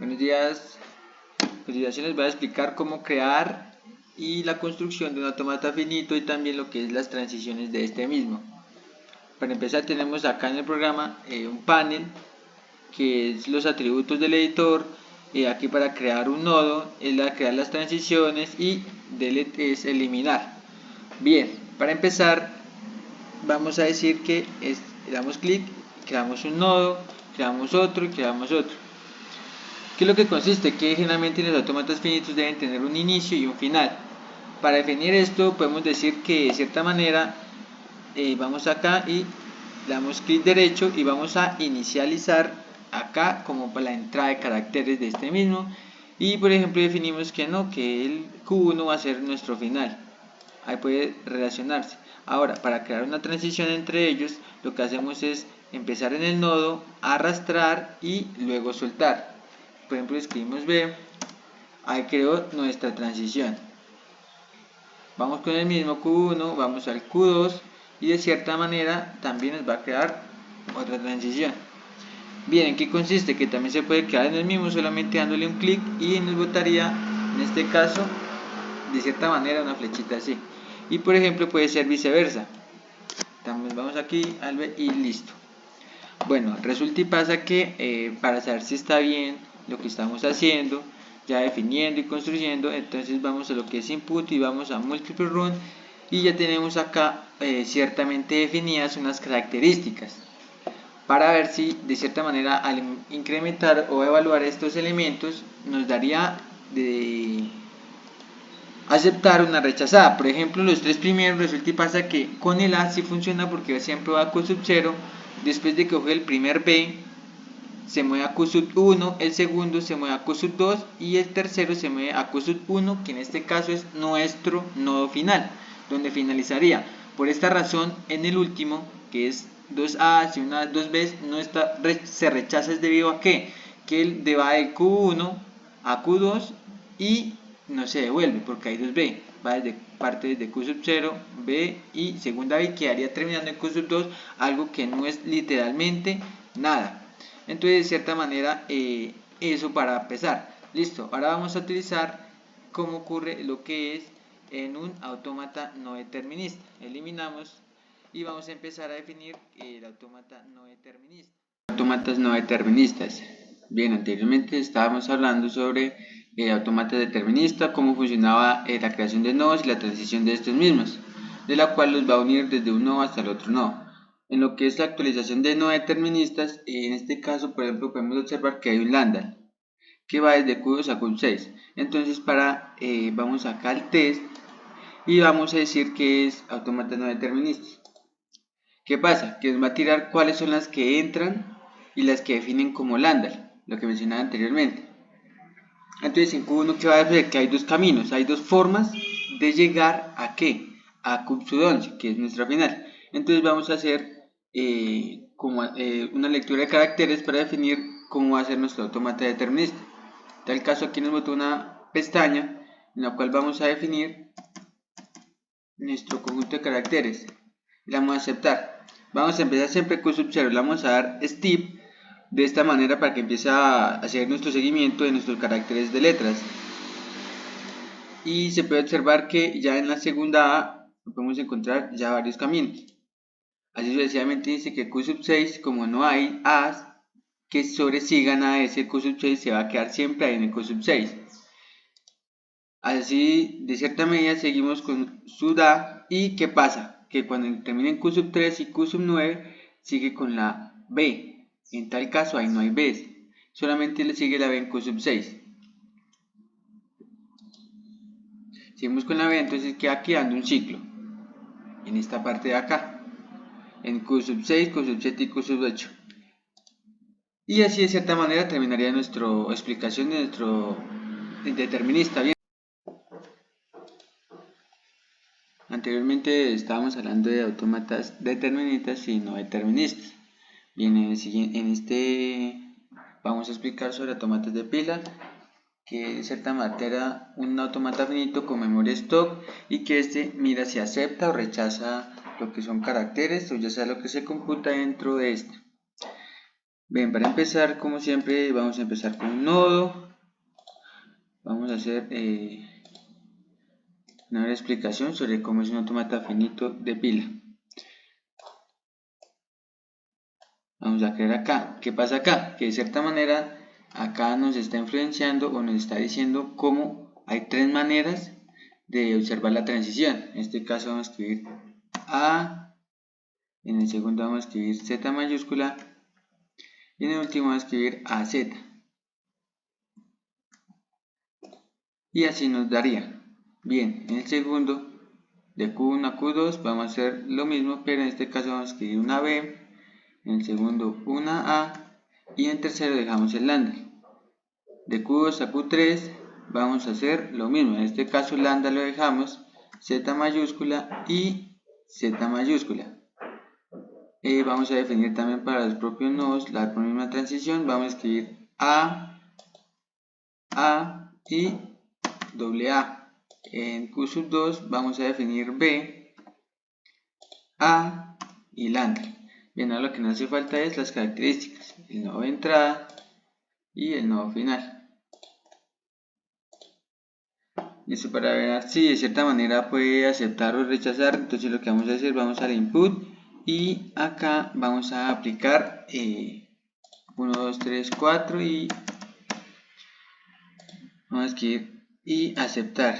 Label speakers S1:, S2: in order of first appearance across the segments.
S1: Buenos días. A continuación les voy a explicar cómo crear y la construcción de un autómata finito y también lo que es las transiciones de este mismo. Para empezar tenemos acá en el programa un panel que es los atributos del editor. Aquí para crear un nodo es crear las transiciones y delete es eliminar. Bien, para empezar vamos a decir que le damos clic, creamos un nodo, creamos otro y creamos otro. ¿Qué es lo que consiste? Que generalmente los autómatas finitos deben tener un inicio y un final. Para definir esto podemos decir que de cierta manera vamos acá y le damos clic derecho y vamos a inicializar acá como para la entrada de caracteres de este mismo, y por ejemplo definimos que no, que el Q1 va a ser nuestro final. Ahí puede relacionarse. Ahora, para crear una transición entre ellos, lo que hacemos es empezar en el nodo, arrastrar y luego soltar. Por ejemplo, escribimos B, ahí creo nuestra transición. Vamos con el mismo Q1, vamos al Q2 y de cierta manera también nos va a crear otra transición. Bien, ¿en qué consiste? Que también se puede crear en el mismo solamente dándole un clic y nos botaría, en este caso, de cierta manera una flechita así. Y por ejemplo puede ser viceversa. También vamos aquí al B y listo. Bueno, resulta y pasa que para saber si está bien lo que estamos haciendo, ya definiendo y construyendo, entonces vamos a lo que es input y vamos a multiple run y ya tenemos acá ciertamente definidas unas características para ver si de cierta manera al incrementar o evaluar estos elementos nos daría de aceptar una rechazada. Por ejemplo, los tres primeros resulta y pasa que con el A sí funciona porque siempre va a Q sub 0, después de que coge el primer B se mueve a Q sub 1, el segundo se mueve a Q sub 2 y el tercero se mueve a Q sub 1, que en este caso es nuestro nodo final, donde finalizaría. Por esta razón, en el último, que es 2A y una 2B, no está, se rechaza es debido a que él va de Q1 a Q2 y no se devuelve porque hay 2B, va parte desde Q sub 0, B y segunda B, quedaría terminando en Q sub 2, algo que no es literalmente nada. Entonces de cierta manera eso para empezar. Listo, ahora vamos a utilizar cómo ocurre lo que es en un autómata no determinista. Eliminamos y vamos a empezar a definir el autómata no determinista. Autómatas no deterministas. Bien, anteriormente estábamos hablando sobre el autómata determinista, cómo funcionaba la creación de nodos y la transición de estos mismos, de la cual los va a unir desde un nodo hasta el otro nodo. En lo que es la actualización de no deterministas, en este caso, por ejemplo, podemos observar que hay un lambda que va desde Q2 a Q6. Entonces, vamos acá al test y vamos a decir que es autómata no determinista. ¿Qué pasa? Que nos va a tirar cuáles son las que entran y las que definen como lambda, lo que mencionaba anteriormente. Entonces, en Q1, ¿qué va a decir? Que hay dos caminos, hay dos formas de llegar a ¿qué? A Q sub 11, que es nuestra final. Entonces, vamos a hacer una lectura de caracteres para definir cómo va a ser nuestro autómata determinista. En tal caso, aquí nos botó una pestaña en la cual vamos a definir nuestro conjunto de caracteres. Le vamos a aceptar. Vamos a empezar siempre Q sub 0, le vamos a dar Step de esta manera para que empiece a hacer nuestro seguimiento de nuestros caracteres de letras. Y se puede observar que ya en la segunda A podemos encontrar ya varios caminos. Así sucesivamente dice que Q sub 6, como no hay A's que sobresigan a ese Q sub 6, se va a quedar siempre ahí en el Q sub 6. Así, de cierta medida, seguimos con sub A. ¿Y qué pasa? Que cuando termina en Q sub 3 y Q sub 9, sigue con la B. En tal caso, ahí no hay B. Solamente le sigue la B en Q sub 6. Seguimos con la B, entonces queda quedando un ciclo. En esta parte de acá. En Q sub 6, Q sub 7 y Q sub 8. Y así de cierta manera terminaría nuestra explicación de nuestro determinista. Bien. Anteriormente estábamos hablando de autómatas deterministas y no deterministas. Bien, en este vamos a explicar sobre autómatas de pila, que de cierta manera un autómata finito con memoria stock y que este mira si acepta o rechaza lo que son caracteres o ya sea lo que se computa dentro de este. Bien, para empezar, como siempre, vamos a empezar con un nodo. Vamos a hacer una breve explicación sobre cómo es un autómata finito de pila. Vamos a crear acá. ¿Qué pasa acá? Que de cierta manera acá nos está influenciando o nos está diciendo cómo hay tres maneras de observar la transición. En este caso vamos a escribir A, en el segundo vamos a escribir Z mayúscula y en el último vamos a escribir AZ. Y así nos daría. Bien, en el segundo de Q1 a Q2 vamos a hacer lo mismo, pero en este caso vamos a escribir una B, en el segundo una A y en el tercero dejamos el lambda. De Q2 a Q3 vamos a hacer lo mismo, en este caso lambda lo dejamos Z mayúscula y Z mayúscula. Vamos a definir también para los propios nodos la misma transición, vamos a escribir A y AA. En Q2 vamos a definir B, A y lambda. Bien, ahora lo que nos hace falta es las características, el nodo de entrada y el nodo final. Listo, para ver si de cierta manera puede aceptar o rechazar, entonces lo que vamos a hacer, vamos al input y acá vamos a aplicar 1, 2, 3, 4 y vamos a escribir y aceptar.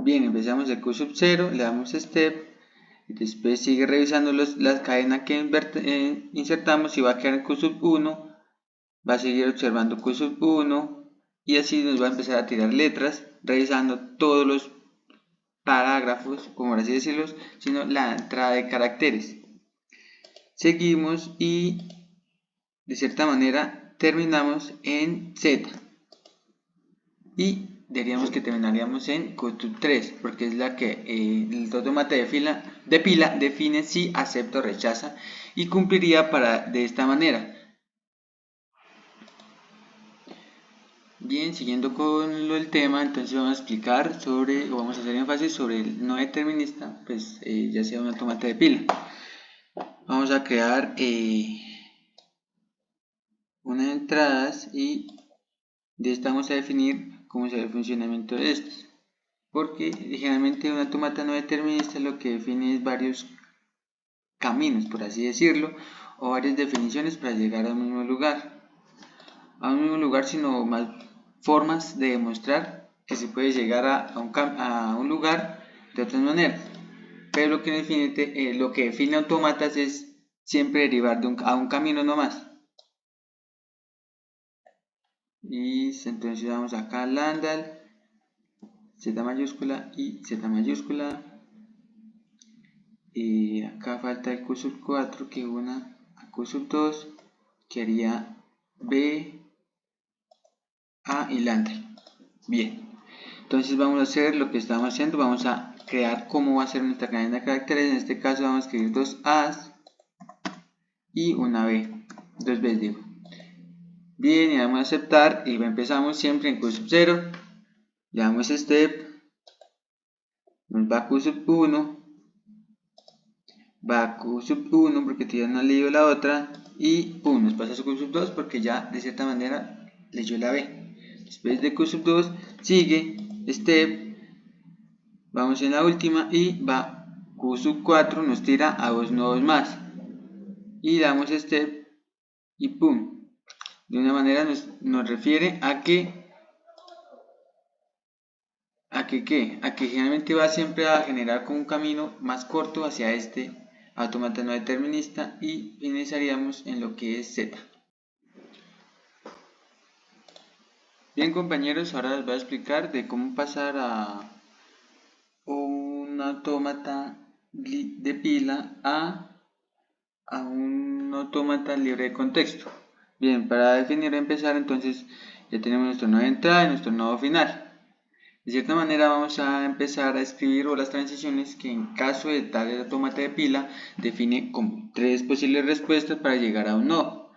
S1: Bien, empezamos de Q0, le damos step y después sigue revisando las cadenas que insertamos y va a quedar en Q1, va a seguir observando Q1 y así nos va a empezar a tirar letras revisando todos los parágrafos, como así decirlo, sino la entrada de caracteres. Seguimos y de cierta manera terminamos en Z y diríamos que terminaríamos en Q3 porque es la que el autómata de pila define si acepta o rechaza y cumpliría de esta manera. Bien, siguiendo con el tema, entonces vamos a explicar sobre, o vamos a hacer énfasis sobre el no determinista, pues ya sea un autómata de pila. Vamos a crear unas entradas y de esta vamos a definir cómo será el funcionamiento de estas. Porque generalmente un autómata no determinista lo que define es varios caminos, por así decirlo, o varias definiciones para llegar al mismo lugar. A un mismo lugar, sino más formas de demostrar que se puede llegar a un lugar de otras maneras. Pero lo que define autómatas es siempre derivar a un camino nomás. Y entonces vamos acá al lambda, Z mayúscula y Z mayúscula. Y acá falta el Q4 que una a Q2 que haría B, A y lambda. Bien, entonces vamos a hacer lo que estamos haciendo, vamos a crear cómo va a ser nuestra cadena de caracteres. En este caso vamos a escribir dos A's y una B, dos B's digo. Bien, y damos a aceptar y empezamos siempre en Q0, le damos step, nos va a Q1, va a Q1 porque todavía no ha leído la otra y nos pasa a su Q2 porque ya de cierta manera leyó la B. Después de Q2 sigue step, vamos en la última y va Q4, nos tira a dos nodos más y damos step y pum. De una manera nos refiere a que generalmente va siempre a generar como un camino más corto hacia este autómata no determinista y finalizaríamos en lo que es Z. Bien compañeros, ahora les voy a explicar de cómo pasar a un autómata de pila a un autómata libre de contexto. Bien, para definir empezar entonces ya tenemos nuestro nodo de entrada y nuestro nodo final. De cierta manera vamos a empezar a escribir las transiciones que en caso de tal autómata de pila define como tres posibles respuestas para llegar a un nodo.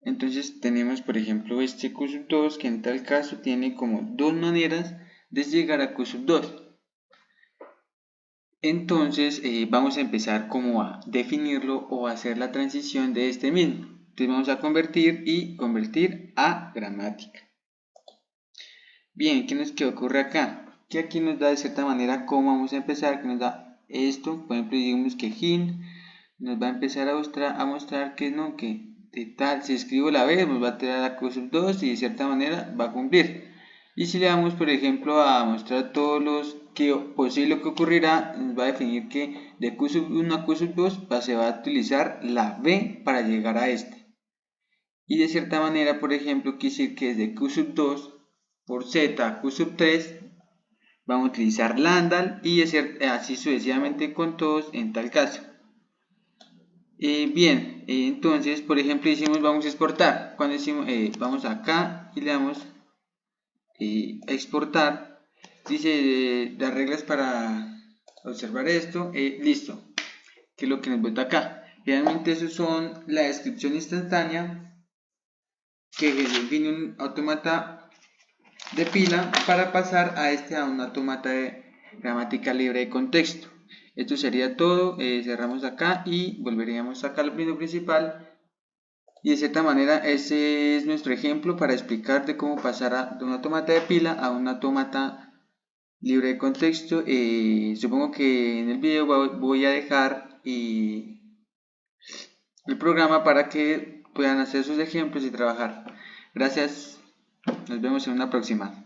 S1: Entonces tenemos por ejemplo este Q2 que en tal caso tiene como dos maneras de llegar a Q2. Entonces vamos a empezar como a definirlo o a hacer la transición de este mismo. Entonces vamos a convertir y convertir a gramática. Bien, ¿qué ocurre acá? Que aquí nos da de cierta manera cómo vamos a empezar, que nos da esto, por ejemplo, digamos que hint nos va a empezar a mostrar que no, que de tal, si escribo la B, nos va a tirar la Q sub 2 y de cierta manera va a cumplir. Y si le damos, por ejemplo, a mostrar todos los que posible que ocurrirá, nos va a definir que de Q sub 1 a Q sub 2 se va a utilizar la B para llegar a este. Y de cierta manera, por ejemplo, quiere decir que desde Q sub 2 por Z a Q sub 3 vamos a utilizar lambda y así sucesivamente con todos en tal caso. Bien, entonces, por ejemplo, decimos vamos a exportar. Cuando decimos vamos acá y le damos exportar, dice las reglas para observar esto, listo, que es lo que nos vuelve acá. Realmente eso son la descripción instantánea que define un automata de pila para pasar a un automata de gramática libre de contexto. Esto sería todo, cerramos acá y volveríamos acá al menú principal. Y de cierta manera ese es nuestro ejemplo para explicarte cómo pasar de un automata de pila a un automata libre de contexto. Supongo que en el video voy a dejar el programa para que puedan hacer sus ejemplos y trabajar. Gracias, nos vemos en una próxima.